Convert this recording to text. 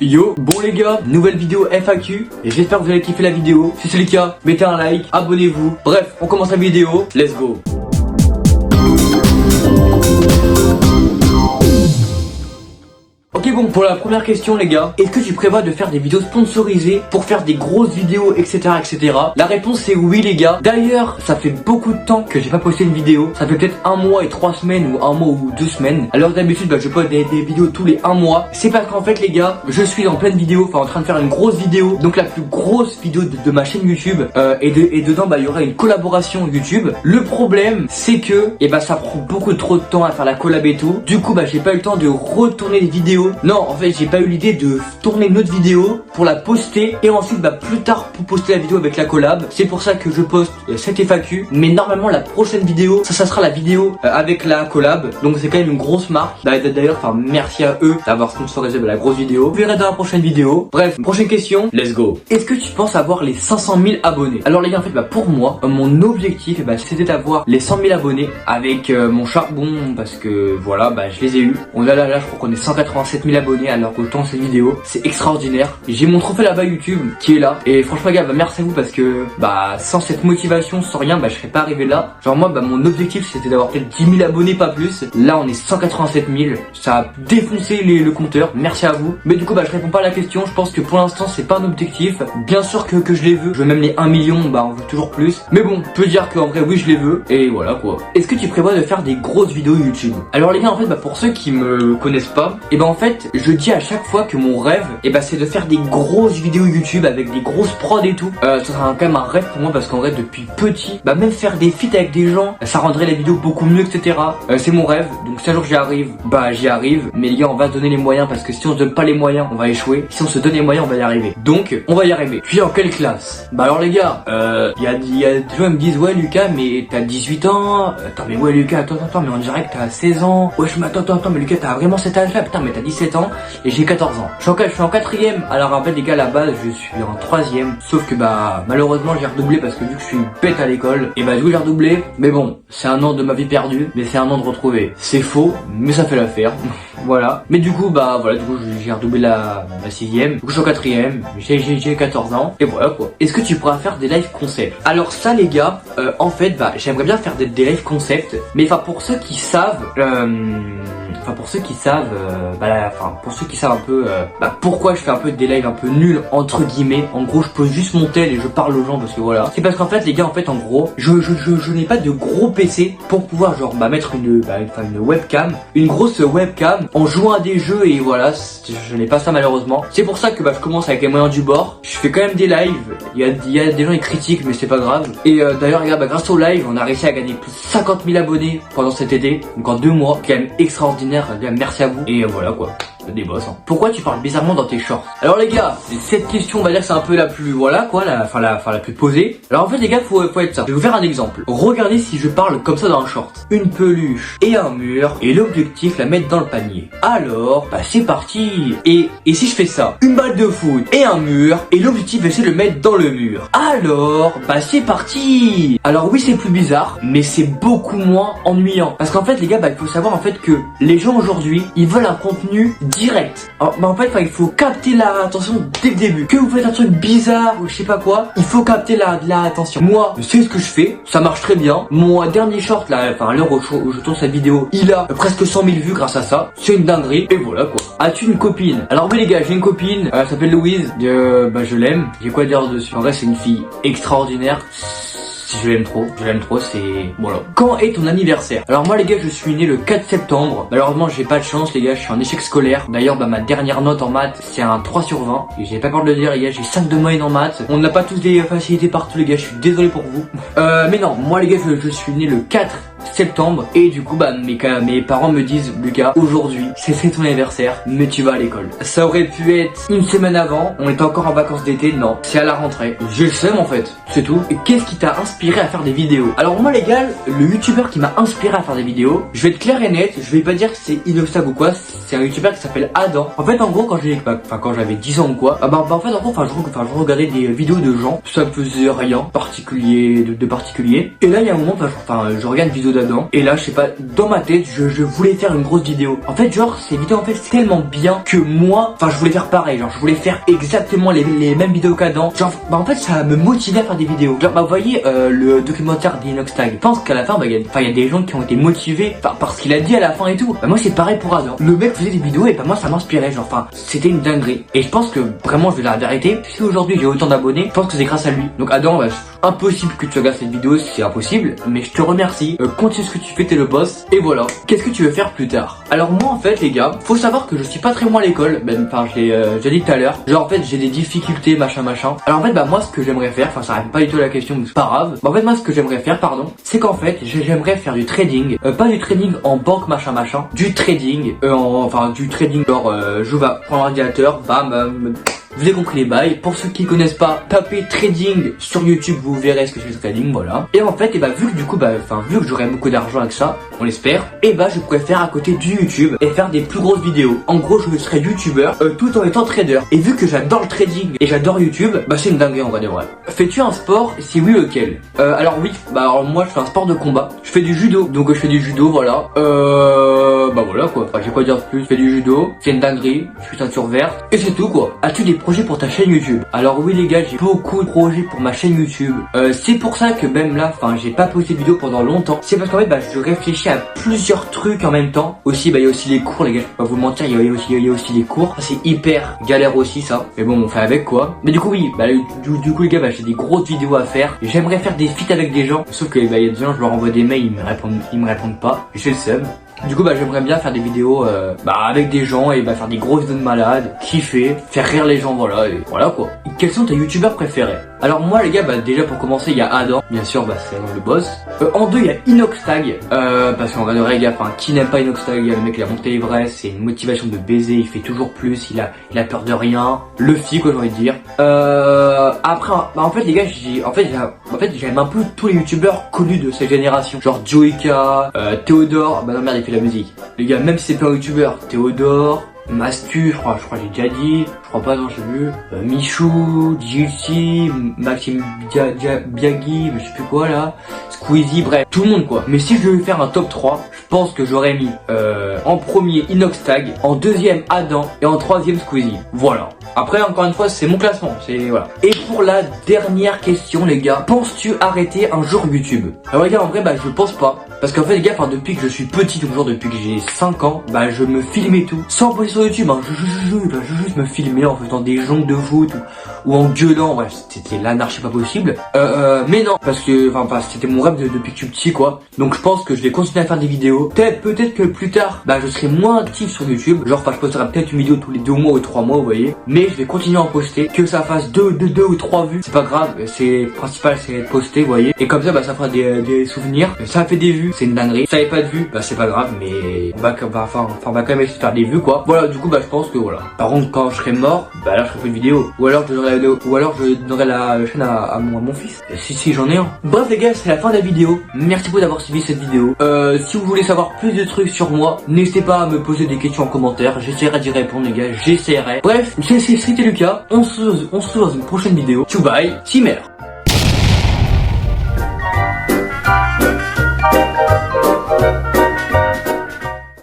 Yo, bon les gars, nouvelle vidéo FAQ et j'espère que vous allez kiffer la vidéo. Si c'est le cas, mettez un like, abonnez-vous. Bref, on commence la vidéo, let's go. Ok bon, pour la première question les gars, est-ce que tu prévois de faire des vidéos sponsorisées pour faire des grosses vidéos etc etc. La réponse c'est oui les gars. D'ailleurs ça fait beaucoup de temps que j'ai pas posté une vidéo. Ça fait peut-être 1 mois et 3 semaines ou 1 mois ou 2 semaines. Alors d'habitude je poste des vidéos tous les 1 mois. C'est parce qu'en fait les gars, je suis en pleine vidéo, enfin en train de faire une grosse vidéo. Donc la plus grosse vidéo de ma chaîne YouTube et dedans il y aura une collaboration YouTube. Le problème c'est que ça prend beaucoup trop de temps à faire la collab et tout. Du coup j'ai pas eu le temps de retourner les vidéos. Non, en fait, j'ai pas eu l'idée de tourner une autre vidéo pour la poster et ensuite plus tard pour poster la vidéo avec la collab. C'est pour ça que je poste cette FAQ. Mais normalement, la prochaine vidéo, ça sera la vidéo avec la collab. Donc c'est quand même une grosse marque. D'ailleurs, merci à eux d'avoir sponsorisé la grosse vidéo. Vous verrez dans la prochaine vidéo. Bref, prochaine question, let's go. Est-ce que tu penses avoir les 500 000 abonnés? Alors les gars, en fait, pour moi, mon objectif, c'était d'avoir les 100 000 abonnés avec mon charbon parce que voilà, je les ai eu. Là, je crois qu'on est 187 000 abonnés alors que je tourne cette vidéo, c'est extraordinaire. J'ai mon trophée là-bas YouTube qui est là et franchement gars, merci à vous parce que sans cette motivation, sans rien, je serais pas arrivé là. Genre moi, mon objectif c'était d'avoir peut-être 10 000 abonnés, pas plus. Là on est 187 000, ça a défoncé le compteur, merci à vous. Mais du coup je réponds pas à la question, je pense que pour l'instant c'est pas un objectif. Bien sûr que je les veux, je veux même les 1 million, on veut toujours plus. Mais bon, je peux dire qu'en vrai oui je les veux et voilà quoi. Est-ce que tu prévois de faire des grosses vidéos YouTube? Alors les gars, en fait pour ceux qui me connaissent pas, en fait je dis à chaque fois que mon rêve c'est de faire des grosses vidéos YouTube avec des grosses prods et tout. Ce sera quand même un rêve pour moi parce qu'en vrai depuis petit, même faire des feats avec des gens, ça rendrait les vidéos beaucoup mieux etc. C'est mon rêve, donc si un jour j'y arrive, j'y arrive. Mais les gars, on va se donner les moyens parce que si on se donne pas les moyens, on va échouer. Si on se donne les moyens, on va y arriver. Donc on va y arriver. Puis en quelle classe? Alors les gars, y a des gens qui me disent ouais Lucas mais t'as 18 ans. Attends mais ouais Lucas, attends mais on dirait que t'as 16 ans. Ouais je m'attends, attends mais Lucas t'as vraiment cet âge là? Putain mais t'as 17 ans et j'ai 14 ans. Je suis en 4ème. Alors en fait les gars, à la base je suis en 3ème. Sauf que malheureusement j'ai redoublé parce que vu que je suis bête à l'école, et du coup j'ai redoublé. Mais bon, c'est un an de ma vie perdue, mais c'est un an de retrouver. C'est faux, mais ça fait l'affaire. Voilà. Mais du coup j'ai redoublé la 6ème. Du coup je suis en 4ème, j'ai 14 ans. Et voilà quoi. Est-ce que tu pourras faire des live concept? Alors ça les gars, en fait j'aimerais bien faire des live concept. Mais pour ceux qui savent pour ceux qui savent un peu pourquoi je fais un peu des lives un peu nuls entre guillemets. En gros je pose juste mon tel et je parle aux gens parce que voilà. C'est parce qu'en fait les gars, en gros je n'ai pas de gros PC pour pouvoir mettre une webcam, une grosse webcam en jouant à des jeux et voilà, je n'ai pas ça malheureusement. C'est pour ça que je commence avec les moyens du bord. Je fais quand même des lives, il y a des gens qui critiquent mais c'est pas grave. Et d'ailleurs les gars, grâce au live on a réussi à gagner plus de 50 000 abonnés pendant cet été, donc en 2 mois, quand même extraordinaire. Merci à vous et voilà quoi. Des boss. Pourquoi tu parles bizarrement dans tes shorts? Alors les gars, cette question on va dire que c'est un peu la plus la plus posée. Alors en fait les gars, faut être ça. Je vais vous faire un exemple. Regardez si je parle comme ça dans un short. Une peluche et un mur et l'objectif la mettre dans le panier. Alors c'est parti. Et si je fais ça, une balle de foot et un mur et l'objectif c'est de le mettre dans le mur. Alors c'est parti. Alors oui c'est plus bizarre, mais c'est beaucoup moins ennuyant. Parce qu'en fait les gars, il faut savoir en fait que les gens aujourd'hui ils veulent un contenu direct. Alors, en fait, il faut capter l'attention dès le début. Que vous faites un truc bizarre ou je sais pas quoi, il faut capter l'attention. Moi, je sais ce que je fais, ça marche très bien. Mon dernier short là, à l'heure où je tourne cette vidéo, il a presque 100 000 vues grâce à ça. C'est une dinguerie. Et voilà quoi. As-tu une copine? Alors oui les gars, j'ai une copine. Elle s'appelle Louise. Je l'aime. J'ai quoi dire dessus? En vrai, c'est une fille extraordinaire. Je l'aime trop, c'est... Voilà. Quand est ton anniversaire? Alors moi les gars, je suis né le 4 septembre. Malheureusement j'ai pas de chance les gars, je suis en échec scolaire. D'ailleurs ma dernière note en maths c'est un 3 sur 20. Et j'ai pas peur de le dire les gars, j'ai 5 de moyenne en maths. On n'a pas tous des facilités partout les gars, je suis désolé pour vous. Mais non, moi les gars je suis né le 4 septembre et du coup mes parents me disent Lucas, aujourd'hui c'est ton anniversaire mais tu vas à l'école. Ça aurait pu être une semaine avant, on était encore en vacances d'été, non, c'est à la rentrée. J'ai le seum en fait, c'est tout. Et qu'est-ce qui t'a inspiré à faire des vidéos? Alors moi les gars, le youtubeur qui m'a inspiré à faire des vidéos, je vais être clair et net, je vais pas dire que c'est Inoxtag ou quoi, c'est un youtubeur qui s'appelle Adam. En fait en gros quand j'avais 10 ans ou quoi, en fait en gros je regardais des vidéos de gens, ça faisait rien particulier de particulier. Et là il y a un moment je regarde une vidéo d'Adam Adam. Et là, je sais pas, dans ma tête, je voulais faire une grosse vidéo. En fait, genre, ces vidéos, en fait, c'est tellement bien que moi, enfin, je voulais faire pareil. Genre, je voulais faire exactement les mêmes vidéos qu'Adam. Genre, bah, en fait, ça me motivait à faire des vidéos. Genre, bah, vous voyez, le documentaire d'Inoxtag. Je pense qu'à la fin, bah, il y a des gens qui ont été motivés par ce qu'il a dit à la fin et tout. Bah, moi, c'est pareil pour Adam. Le mec faisait des vidéos et bah, moi, ça m'inspirait. Genre, enfin, c'était une dinguerie. Et je pense que vraiment, je vais la vérité. Si aujourd'hui j'ai autant d'abonnés, je pense que c'est grâce à lui. Donc, Adam, bah, impossible que tu regardes cette vidéo, c'est impossible. Mais je te remercie. Continue ce que tu fais, t'es le boss. Et voilà. Qu'est-ce que tu veux faire plus tard? Alors, moi, en fait, les gars, faut savoir que je suis pas très bon à l'école. Enfin, j'ai dit tout à l'heure. Genre, en fait, j'ai des difficultés, machin. Alors, en fait, bah, moi, ce que j'aimerais faire, enfin, ça répond pas du tout à la question, mais c'est pas grave. Bah, en fait, moi, ce que j'aimerais faire, pardon, c'est qu'en fait, j'aimerais faire du trading. Pas du trading en banque, machin. Du trading, du trading, genre, je vais prendre l'ordinateur, bam, vous avez compris les bails. Pour ceux qui connaissent pas, tapez trading sur YouTube, vous verrez ce que c'est le trading, voilà. Et en fait, et bah vu que du coup, vu que j'aurai beaucoup d'argent avec ça, on l'espère, et bah je pourrais faire à côté du YouTube et faire des plus grosses vidéos. En gros, je serais youtubeur tout en étant trader. Et vu que j'adore le trading et j'adore YouTube, bah c'est une dinguerie en vrai de vrai. Fais-tu un sport? Si oui, lequel? Alors oui, alors moi je fais un sport de combat. Je fais du judo, donc je fais du judo, voilà. Bah voilà quoi. Enfin, j'ai quoi dire de plus? Je fais du judo, c'est une dinguerie. Je suis ceinture verte et c'est tout quoi. As-tu des projets pour ta chaîne YouTube? Alors oui les gars, j'ai beaucoup de projets pour ma chaîne YouTube. C'est pour ça que même là, j'ai pas posté de vidéo pendant longtemps. C'est parce qu'en fait, je réfléchis à plusieurs trucs en même temps. Aussi, il y a aussi les cours les gars. Je peux pas vous mentir, il y a aussi les cours. C'est hyper galère aussi ça. Mais bon, on fait avec quoi. Mais du coup oui, du coup les gars, j'ai des grosses vidéos à faire. J'aimerais faire des feats avec des gens. Sauf que il y a des gens, je leur envoie des mails, ils me répondent pas. J'ai le seum. Du coup j'aimerais bien faire des vidéos avec des gens et faire des grosses vidéos de malades, kiffer, faire rire les gens, voilà, et voilà quoi. Quels sont tes youtubeurs préférés? Alors moi les gars, déjà pour commencer, il y a Adam, bien sûr, c'est le boss. En deux, il y a Inoxtag, parce qu'en vrai de vrai les gars, qui n'aime pas Inoxtag, le mec il a monté l'Everest, c'est une motivation de baiser, il fait toujours plus, il a peur de rien, Luffy quoi j'ai envie de dire. Après, en fait les gars, j'aime un peu tous les youtubeurs connus de cette génération, genre Joeyka, Théodore, non merde il fait la musique. Les gars, même si c'est pas un youtubeur, Théodore, Mastu, je crois j'ai déjà dit, je crois pas, non, j'ai vu, Michou, Jilcy, Maxime Biagui, je sais plus quoi là, Squeezie, bref, tout le monde quoi. Mais si je devais faire un top 3, je pense que j'aurais mis en premier Inoxtag, en deuxième Adam et en troisième Squeezie. Voilà. Après, encore une fois, c'est mon classement, voilà. Et pour la dernière question, les gars, penses-tu arrêter un jour YouTube? Alors les gars, en vrai, je pense pas. Parce qu'en fait, les gars, depuis que je suis petit, donc genre depuis que j'ai 5 ans, je me filmais tout. Sans poster sur YouTube, je juste me filmais en faisant des jongles de foot ou en gueulant. Bref, c'était l'anarchie pas possible. Mais non, parce que, c'était mon rêve depuis que je suis petit, quoi. Donc je pense que je vais continuer à faire des vidéos. Peut-être que plus tard, je serai moins actif sur YouTube. Genre, je posterai peut-être une vidéo tous les 2 mois ou 3 mois, vous voyez. Mais je vais continuer à en poster. Que ça fasse 2 ou 3 vues, c'est pas grave. C'est principal, c'est de poster, vous voyez. Et comme ça, ça fera des souvenirs. Ça fait des vues, c'est une dinguerie. Ça n'avait pas de vues, c'est pas grave. Mais on va quand même essayer de faire des vues, quoi. Voilà, du coup, je pense que voilà. Par contre, quand je serai mort, là, je ferai plus de vidéo. Ou alors, je donnerai la chaîne à mon fils. Si j'en ai un. Bref, les gars, c'est la fin de la vidéo. Merci beaucoup d'avoir suivi cette vidéo. Si vous voulez savoir plus de trucs sur moi, n'hésitez pas à me poser des questions en commentaire. J'essaierai d'y répondre, les gars. J'essaierai. Bref, c'était Lucas. On se retrouve dans une prochaine vidéo. Tchou bye, Cimer.